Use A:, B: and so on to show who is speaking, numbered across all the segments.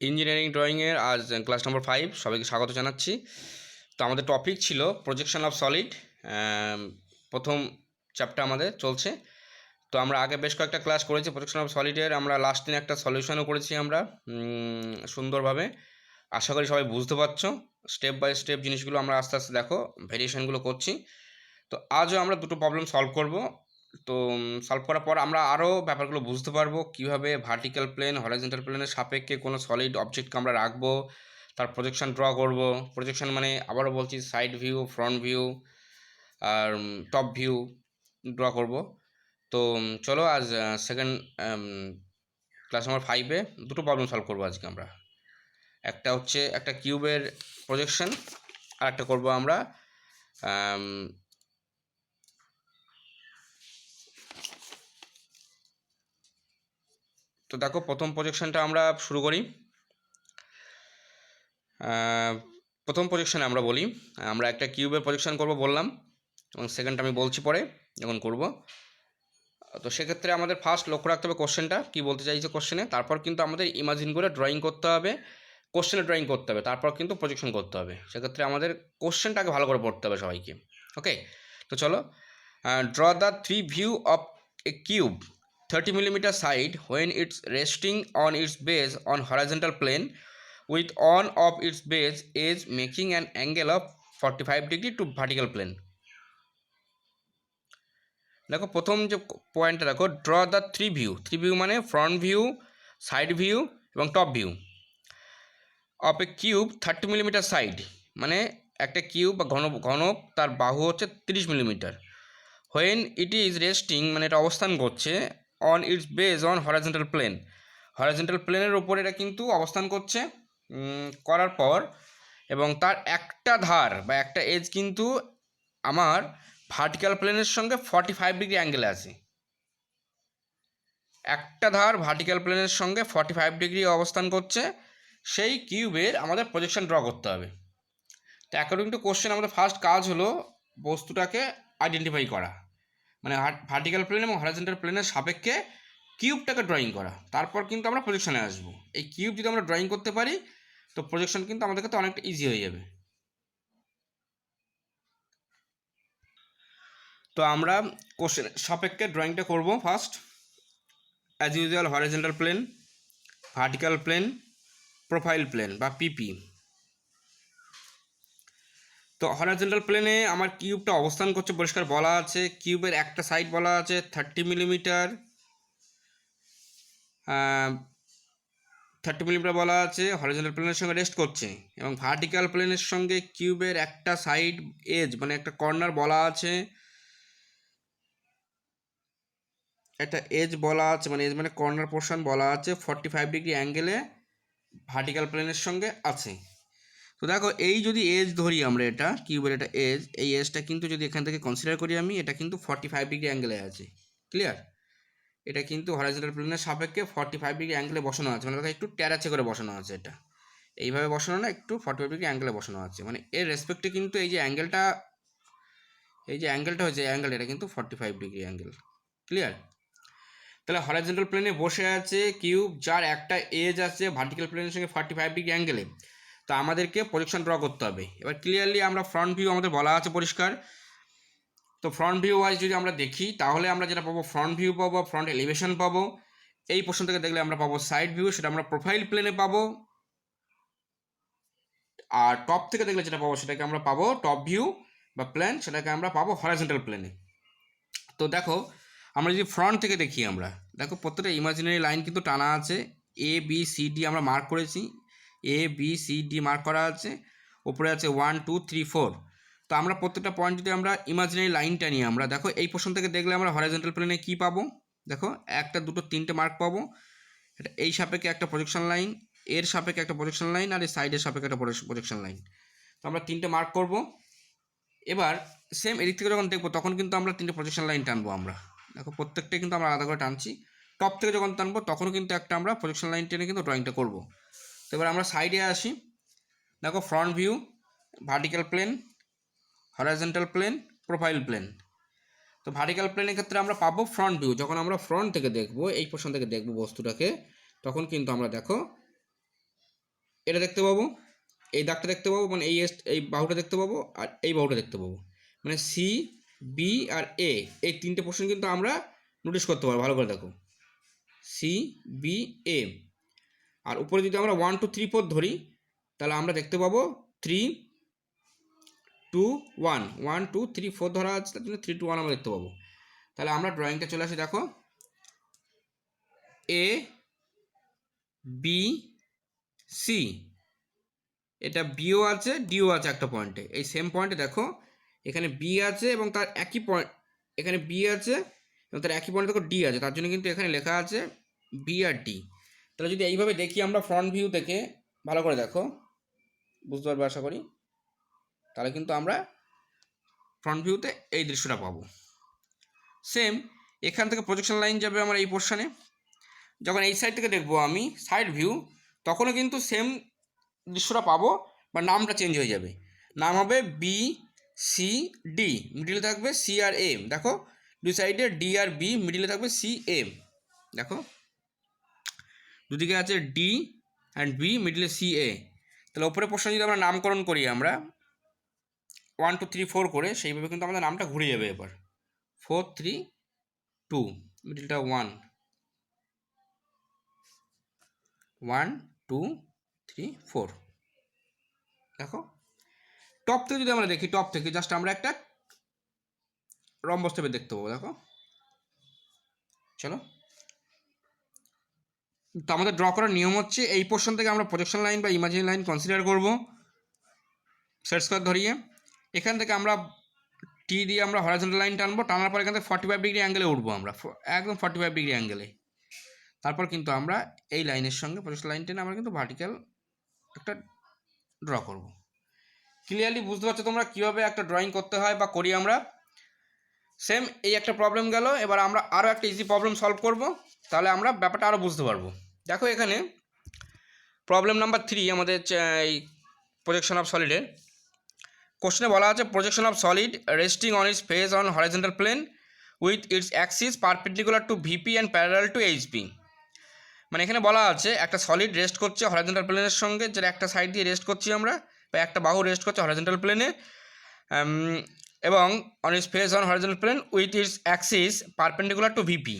A: Engineering ড্রয়িংয়ের আজ class নম্বর 5 সবাইকে স্বাগত জানাচ্ছি। তো আমাদের টপিক ছিল প্রজেকশন অফ সলিড। প্রথম চ্যাপ্টার আমাদের চলছে। তো আমরা আগে বেশ কয়েকটা ক্লাস করেছি প্রজেকশন অফ সলিডের। আমরা লাস্ট দিন একটা সলিউশনও করেছি আমরা সুন্দরভাবে। আশা করি সবাই বুঝতে পারছো। স্টেপ বাই স্টেপ জিনিসগুলো আমরা আস্তে আস্তে দেখো ভেরিয়েশনগুলো করছি। তো আজও আমরা দুটো প্রবলেম সলভ করব। তো সলভ করার পর আমরা আরও ব্যাপারগুলো বুঝতে পারবো কীভাবে ভার্টিক্যাল প্লেন হরাইজন্টাল প্লেনের সাপেক্ষে কোনো সলিড অবজেক্টকে আমরা রাখবো, তার প্রজেকশন ড্র করব। প্রজেকশন মানে আবারও বলছি সাইড ভিউ, ফ্রন্ট ভিউ আর টপ ভিউ ড্র করব। তো চলো আজ সেকেন্ড ক্লাস নম্বর 5-এ দুটো প্রবলেম সলভ করবো আজকে আমরা। একটা হচ্ছে একটা কিউবের প্রজেকশন, আর একটা করবো আমরা তো দেখো প্রথম প্রজেকশনটা আমরা শুরু করি। প্রথম প্রজেকশনে আমরা বলি আমরা একটা কিউবের প্রজেকশন করব বললাম, এবং সেকেন্ডটা আমি বলছি পরে যখন করব। তো সেক্ষেত্রে আমাদের ফার্স্ট লক্ষ্য রাখতে হবে কোশ্চেনটা কী বলতে চাইছে কোশ্চেনে, তারপর কিন্তু আমাদের ইমাজিন করে ড্রয়িং করতে হবে, কোশ্চেনে ড্রয়িং করতে হবে, তারপর কিন্তু প্রজেকশন করতে হবে। সেক্ষেত্রে আমাদের কোশ্চেনটাকে ভালো করে পড়তে হবে সবাইকে। ওকে, তো চলো draw the 3 view of a cube 30 mm side when it's resting on its base on horizontal plane with one of its base is making an angle of 45 degree to vertical plane. দেখো প্রথম যে পয়েন্টটা দেখো, draw the 3 view. 3 view মানে front view, side view এবং top view of a cube 30 mm side, মানে একটা cube বা ঘনক তার বাহু হচ্ছে 30 মিলিমিটার। হোয়েন ইট ইজ রেস্টিং মানে এটা অবস্থান করছে on its base on horizontal plane, horizontal প্লেনের ওপর এটা কিন্তু অবস্থান করছে। করার পর এবং তার একটা ধার বা একটা এজ কিন্তু আমার ভার্টিক্যাল প্লেনের সঙ্গে 45 ডিগ্রি অ্যাঙ্গেলে আছে। একটা ধার ভার্টিক্যাল প্লেনের সঙ্গে 45 ডিগ্রি অবস্থান করছে। সেই কিউবের আমাদের প্রজেকশন ড্র করতে হবে। তো অ্যাকর্ডিং টু কোশ্চেন আমাদের ফার্স্ট কাজ হলো বস্তুটাকে আইডেন্টিফাই করা, মানে ভার্টিক্যাল প্লেন এবং হরাইজন্টাল প্লেনের সাপেক্ষে কিউবটাকে ড্রয়িং করা। তারপর কিন্তু আমরা প্রজেকশনে আসবো। এই কিউব যদি আমরা ড্রয়িং করতে পারি তো প্রজেকশন কিন্তু আমাদের কাছে অনেকটা ইজি হয়ে যাবে। তো আমরা কোশ্চেন সাপেক্ষে ড্রয়িংটা করব। First as usual horizontal plane, vertical plane, profile plane বা পিপি। তো হরাইজন্টাল প্লেনে আমার কিউবটা অবস্থান করছে পরিষ্কার বলা আছে। কিউবের একটা সাইড বলা আছে 30 মিলিমিটার, 30 মিলিমিটার বলা আছে, হরিজন্টাল প্লেনের সঙ্গে রেস্ট করছে। এবং ভার্টিক্যাল প্লেনের সঙ্গে কিউবের একটা সাইড এজ মানে একটা কর্নার বলা আছে, একটা এজ বলা আছে, মানে এজ মানে কর্নার পোর্শন বলা আছে 45 ডিগ্রি অ্যাঙ্গেলে ভার্টিক্যাল প্লেনের সঙ্গে আছে। তো দেখো এই যদি এজ ধরি আমরা, এটা কিউবের এটা এজ, এই এজটা কিন্তু যদি এখান থেকে কনসিডার করি আমি, এটা কিন্তু 45 ডিগ্রি অ্যাঙ্গেলে আছে। ক্লিয়ার? এটা কিন্তু হরাইজন্টাল প্লেনের সাপেক্ষে 45 ডিগ্রি অ্যাঙ্গেলে বসানো আছে, মানে একটু ট্যারাচে করে বসানো আছে। এটা এইভাবে বসানো না, একটু 45 ডিগ্রি অ্যাঙ্গেলে বসানো আছে, মানে এর রেসপেক্টে কিন্তু এই যে অ্যাঙ্গেলটা হয়েছে, অ্যাঙ্গেল এটা কিন্তু 45 ডিগ্রি অ্যাঙ্গেল। ক্লিয়ার? তাহলে হরাইজন্টাল প্লেনে বসে আছে কিউব, যার একটা এজ আছে ভার্টিক্যাল প্লেনের সঙ্গে 45 ডিগ্রি অ্যাঙ্গেলে। তো আমাদেরকে প্রজেকশন ড্র করতে হবে। এবার ক্লিয়ারলি আমরা ফ্রন্ট ভিউ আমাদের বলা আছে পরিষ্কার। তো ফ্রন্ট ভিউ ওয়াইজ যদি আমরা দেখি তাহলে আমরা যেটা পাবো ফ্রন্ট ভিউ পাবো, ফ্রন্ট এলিভেশন পাবো। এই পোর্শন থেকে দেখলে আমরা পাবো সাইড ভিউ, সেটা আমরা প্রোফাইল প্লেনে পাবো। আর টপ থেকে দেখলে যেটা পাবো সেটাকে আমরা পাবো টপ ভিউ বা প্লেন, সেটাকে আমরা পাবো হরাইজন্টাল প্লেনে। তো দেখো আমরা যদি ফ্রন্ট থেকে দেখি, আমরা দেখো প্রত্যেকটা ইমাজিনারি লাইন কিন্তু টানা আছে। এ বি সি ডি আমরা মার্ক করেছি, এ বি সি ডি মার্ক করা আছে, ওপরে আছে 1 2 3 4। তো আমরা প্রত্যেকটা পয়েন্ট যদি আমরা ইমাজিনারি লাইনটা নিয়ে আমরা দেখো এই পোর্শন থেকে দেখলে আমরা হরাইজন্টাল প্লেনে কী পাবো, দেখো একটা দুটো তিনটে মার্ক পাবো। এটা এই সাপেক্ষে একটা প্রজেকশন লাইন, এর সাপেক্ষে একটা প্রজেকশন লাইন, আর এই সাইডের সাপেক্ষে একটা প্রজেকশন লাইন। তো আমরা তিনটে মার্ক করব। এবার সেম এদিক থেকে যখন দেখবো তখন কিন্তু আমরা তিনটে প্রজেকশন লাইন টানবো। আমরা দেখো প্রত্যেকটাই কিন্তু আমরা আলাদা করে টানছি। টপ থেকে যখন টানবো তখনও কিন্তু একটা আমরা প্রজেকশন লাইন টেনে কিন্তু ড্রয়িংটা করবো। তো এবার আমরা সাইডে আসি। দেখো front view, vertical plane, horizontal plane, profile plane. তো ভার্টিক্যাল প্লেনের ক্ষেত্রে আমরা পাবো ফ্রন্ট ভিউ। যখন আমরা ফ্রন্ট থেকে দেখবো, এই পোর্শন থেকে দেখবো বস্তুটাকে, তখন কিন্তু আমরা দেখো এটা দেখতে পাবো, এই দাগটা দেখতে পাবো, মানে এই বাহুটা দেখতে পাবো, আর এই বাহুটা দেখতে পাবো। মানে সি, বি আর এ, এই তিনটে পোর্শন কিন্তু আমরা নোটিস করতে পারবো। ভালো করে দেখো, সি, বি, এ। আর উপরে যদি আমরা 1 2 3 4 ধরি, তাহলে আমরা দেখতে পাবো 3 2 1, 1 2 3 4 ধরা আছে, তার জন্য 3 2 1 আমরা দেখতে পাবো। তাহলে আমরা ড্রয়িংটা চলে আসি, দেখো এ, বি, সি, এটা বিও আছে, ডিও আছে একটা পয়েন্টে। এই সেম পয়েন্টে দেখো এখানে বি আছে এবং তার একই পয়েন্ট, এখানে বি আছে এবং তার একই পয়েন্টে দেখো ডি আছে, তার জন্য কিন্তু এখানে লেখা আছে বি আর ডি। তাহলে যদি এইভাবে দেখি আমরা ফ্রন্ট ভিউ থেকে, ভালো করে দেখো, বুঝতে পারবে আশা করি, তাহলে কিন্তু আমরা ফ্রন্ট ভিউতে এই দৃশ্যটা পাবো। সেম এখান থেকে প্রজেকশন লাইন যাবে আমার এই পোর্শনে। যখন এই সাইড থেকে দেখবো আমি সাইড ভিউ, তখনও কিন্তু সেম দৃশ্যটা পাবো, বা নামটা চেঞ্জ হয়ে যাবে। নাম হবে বি সি ডি, মিডিলে থাকবে সি আর এ। দেখো দুই সাইডে ডি আর বি, মিডিলে থাকবে সি এ। দেখো দুদিকে আছে ডি অ্যান্ড বি, মিডিলে সি এ। তাহলে ওপরে পোর্শন যদি আমরা নামকরণ করি আমরা 1 2 3 4 করে, সেইভাবে কিন্তু আমাদের নামটা ঘুরে যাবে। এবার 4 3 2, মিডিলটা 1 1 2 3 4। দেখো টপ থেকে যদি আমরা দেখি, টপ থেকে জাস্ট আমরা একটা রম্বস টাইপের দেখতে পাবো। দেখো চলো, তো আমাদের ড্র করার নিয়ম হচ্ছে এই পোর্শন থেকে আমরা প্রজেকশন লাইন বা ইমাজিনারি লাইন কনসিডার করব সেট স্কোয়ার ধরিয়ে। এখান থেকে আমরা টি দিয়ে আমরা হরাইজন্টাল লাইন টানবো, টানার পর এখান থেকে 45 ডিগ্রি অ্যাঙ্গেলে উঠবো আমরা, একদম 45 ডিগ্রি অ্যাঙ্গেলে। তারপর কিন্তু আমরা এই লাইনের সঙ্গে প্রজেকশন লাইন টেনে আমরা কিন্তু ভার্টিক্যাল একটা ড্র করব। ক্লিয়ারলি বুঝতে পারছো তোমরা কীভাবে একটা ড্রয়িং করতে হয় বা করি আমরা? সেম এই একটা প্রবলেম গেল, এবার আমরা আরও একটা ইজি প্রবলেম সলভ করব, তাহলে আমরা ব্যাপারটা আরও বুঝতে পারবো। দেখো এখানে প্রবলেম নাম্বার 3 আমাদের এই প্রজেকশন অফ সলিডের কোশ্চেনে বলা আছে projection of solid resting on its face on horizontal plane with its axis perpendicular to VP and parallel to HP. মানে এখানে বলা আছে একটা সলিড রেস্ট করছে হরাইজন্টাল প্লেনের সঙ্গে, যেটা একটা সাইড দিয়ে রেস্ট করছি আমরা, বা একটা বাহু রেস্ট করছে হরাইজন্টাল প্লেনে, এবং on its face on horizontal plane with its axis perpendicular to VP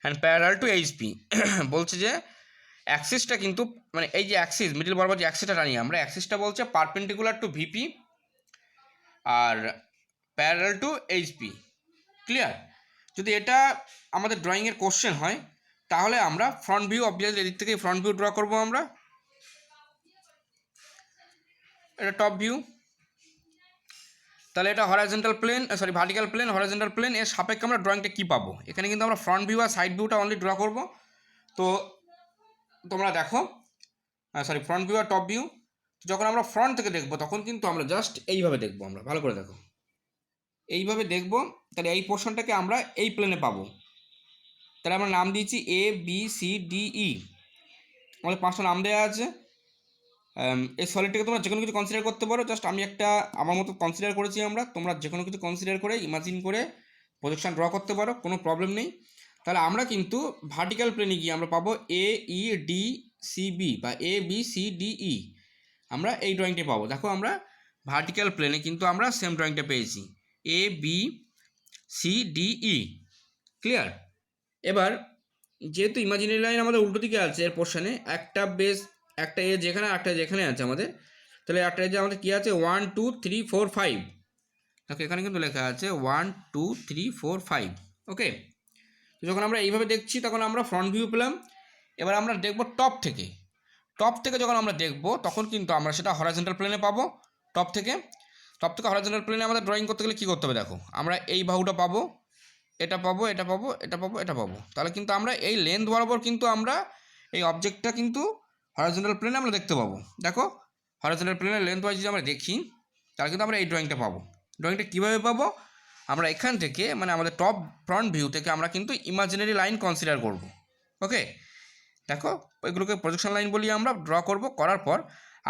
A: and parallel to HP. বলছে যে অ্যাক্সিসটা কিন্তু, মানে এই যে অ্যাক্সিস মিডিল বরাবর যে অ্যাক্সিসটা টানি আমরা, অ্যাক্সিসটা বলছে পারপেন্ডিকুলার টু ভিপি আর প্যারালাল টু এইচপি। ক্লিয়ার? যদি এটা আমাদের ড্রয়িংয়ের কোশ্চেন হয়, তাহলে আমরা ফ্রন্ট ভিউ, অবভিয়াসলি এদিক থেকে ফ্রন্ট ভিউ ড্র করবো আমরা। এটা টপ ভিউ, তাহলে এটা horizontal plane, sorry vertical plane, horizontal plane, এর সাপেক্ষে আমরা ড্রয়িংটা কী পাবো? এখানে কিন্তু আমরা ফ্রন্ট ভিউ আর সাইড ভিউটা অনলি ড্র করব। তো তোমরা দেখো, সরি ফ্রন্ট ভিউ আর টপ ভিউ, যখন আমরা ফ্রন্ট থেকে দেখবো তখন কিন্তু আমরা জাস্ট এইভাবে দেখবো। আমরা ভালো করে দেখো, এইভাবে দেখবো। তাহলে এই পোর্শনটাকে আমরা এই প্লেনে পাবো। তাহলে আমরা নাম দিয়েছি এ বি সি ডি ই, আমাদের 5টা নাম দেওয়া আছে। এই সলিডটাকে তোমরা যে কোনো কিছু কনসিডার করতে পারো, জাস্ট আমি একটা আমার মতো কনসিডার করেছি আমরা, তোমরা যে কোনো কিছু কনসিডার করে ইমাজিন করে প্রজেকশন ড্র করতে পারো, কোনো প্রবলেম নেই। তাহলে আমরা কিন্তু ভার্টিক্যাল প্লেনে গিয়ে আমরা পাবো এ ই ডি সি বি, বা এ বি সি ডি ই, আমরা এই ড্রয়িংটা পাবো। দেখো আমরা ভার্টিক্যাল প্লেনে কিন্তু আমরা সেম ড্রয়িংটা পেয়েছি, A B C D E. Clear? এবার যেহেতু ইমাজিনারি লাইন আমাদের উল্টো দিকে আছে এর পোর্শনে, একটা বেস, একটা এ যেখানে, একটা যেখানে আছে আমাদের, তাহলে একটা এজে আমাদের কী আছে 1 2 3 4 5। দেখো এখানে কিন্তু লেখা আছে 1 2 3 4 5। ওকে, তো যখন আমরা এইভাবে দেখছি তখন আমরা ফ্রন্ট ভিউ পেলাম। এবার আমরা দেখবো টপ থেকে। টপ থেকে যখন আমরা দেখবো তখন কিন্তু আমরা সেটা হরাইজন্টাল প্লেনে পাবো। টপ থেকে হরাইজন্টাল প্লেনে আমাদের ড্রয়িং করতে গেলে কী করতে হবে? দেখো আমরা এই বাহুটা পাবো, এটা পাবো, এটা পাবো, এটা পাবো, এটা পাবো। তাহলে কিন্তু আমরা এই লেন্থ বরাবর কিন্তু আমরা এই অবজেক্টটা কিন্তু হরাইজন্টাল প্লেনে আমরা দেখতে পাবো। দেখো হরাইজন্টাল প্লেনের লেন্থ ওয়াইজ যদি আমরা দেখি, তাহলে কিন্তু আমরা এই ড্রয়িংটা পাবো। ড্রয়িংটা কীভাবে পাবো? আমরা এখান থেকে, মানে আমাদের টপ ফ্রন্ট ভিউ থেকে আমরা কিন্তু ইমাজিনারি লাইন কনসিডার করব। ওকে, দেখো ওইগুলোকে প্রজেকশন লাইন বলি আমরা, ড্র করব। করার পর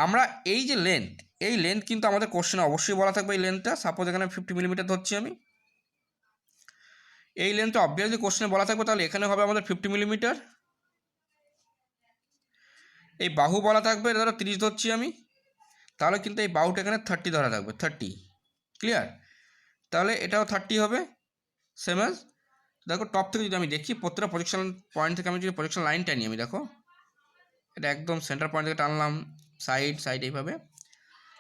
A: আমরা এই যে লেন্থ, এই লেন্থ কিন্তু আমাদের কোশ্চেনে অবশ্যই বলা থাকবে। এই লেন্থটা সাপোজ এখানে 50 মিলিমিটার ধরছি আমি, এই লেন্থটা অবভিয়াসলি কোশ্চেনে বলা থাকবে, তাহলে এখানে হবে আমাদের 50 মিলিমিটার, এই বাহু বলা থাকবে, এটা ধরো 30 ধরছি আমি, তাহলে কিন্তু এই বাহুটা এখানে 30 ধরা থাকবে, 30। ক্লিয়ার? তাহলে এটাও 30 হবে, সেম অ্যাজ। দেখো টপ থেকে যদি আমি দেখি, প্রত্যেকটা প্রজেকশন পয়েন্ট থেকে আমি যদি প্রজেকশন লাইন টানি, আমি দেখো এটা একদম সেন্টার পয়েন্ট থেকে টানলাম, সাইড সাইড এইভাবে,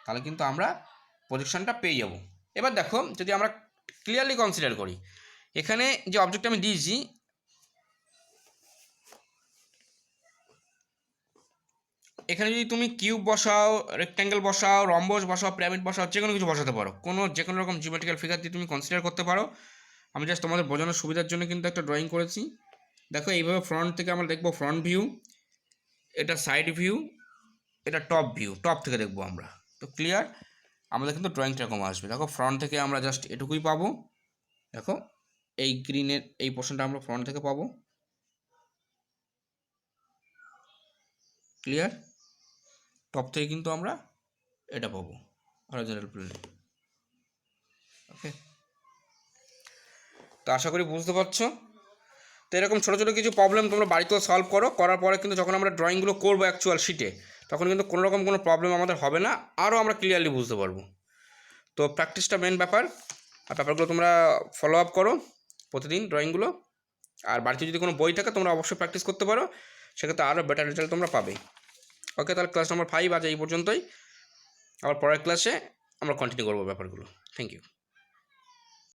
A: তাহলে কিন্তু আমরা প্রজেকশনটা পেয়ে যাব। এবার দেখো যদি আমরা ক্লিয়ারলি কনসিডার করি, এখানে যে অবজেক্ট আমি দিয়েছি, এখানে যদি তুমি কিউব বসাও, রেক্ট্যাঙ্গেল বসাও, রম্বস বসাও, পিরামিড বসাও, যে কোনো কিছু বসাতে পারো, যে কোনো রকম জিওমেট্রিক্যাল ফিগার দিয়ে তুমি কনসিডার করতে পারো। আমি জাস্ট তোমাদের বোঝানোর সুবিধার জন্য কিন্তু একটা ড্রয়িং করেছি। দেখো এইভাবে ফ্রন্ট থেকে আমরা দেখবো ফ্রন্ট ভিউ, এটা সাইড ভিউ, এটা টপ ভিউ, টপ থেকে দেখবো আমরা। তো ক্লিয়ার? আমাদের কিন্তু ড্রয়িংটা এরকম আসবে। দেখো ফ্রন্ট থেকে আমরা জাস্ট এটুকুই পাবো, দেখো এই গ্রিনের এই পোর্শনটা আমরা ফ্রন্ট থেকে পাবো। ক্লিয়ার? টপ থেকে কিন্তু আমরা এটা পাবো হরাইজন্টাল প্লেনে। ওকে, তো আশা করি বুঝতে পারছো। তো এরকম ছোটো ছোটো কিছু প্রবলেম তোমরা বাড়িতেও সলভ করো, করার পরে কিন্তু যখন আমরা ড্রয়িংগুলো করবো অ্যাকচুয়াল শিটে, তখন কিন্তু কোনো রকম কোনো প্রবলেম আমাদের হবে না, আরও আমরা ক্লিয়ারলি বুঝতে পারবো। তো প্র্যাকটিসটা মেন ব্যাপার, আর ব্যাপারগুলো তোমরা ফলো আপ করো প্রতিদিন ড্রয়িংগুলো। আর বাড়িতে যদি কোনো বই থাকে তোমরা অবশ্যই প্র্যাকটিস করতে পারো, সেক্ষেত্রে আরও বেটার রেজাল্ট তোমরা পাবে। ওকে, তাহলে ক্লাস নম্বর 5 আজ এই পর্যন্তই। আবার পরের ক্লাসে আমরা কন্টিনিউ করবো ব্যাপারগুলো। Thank you.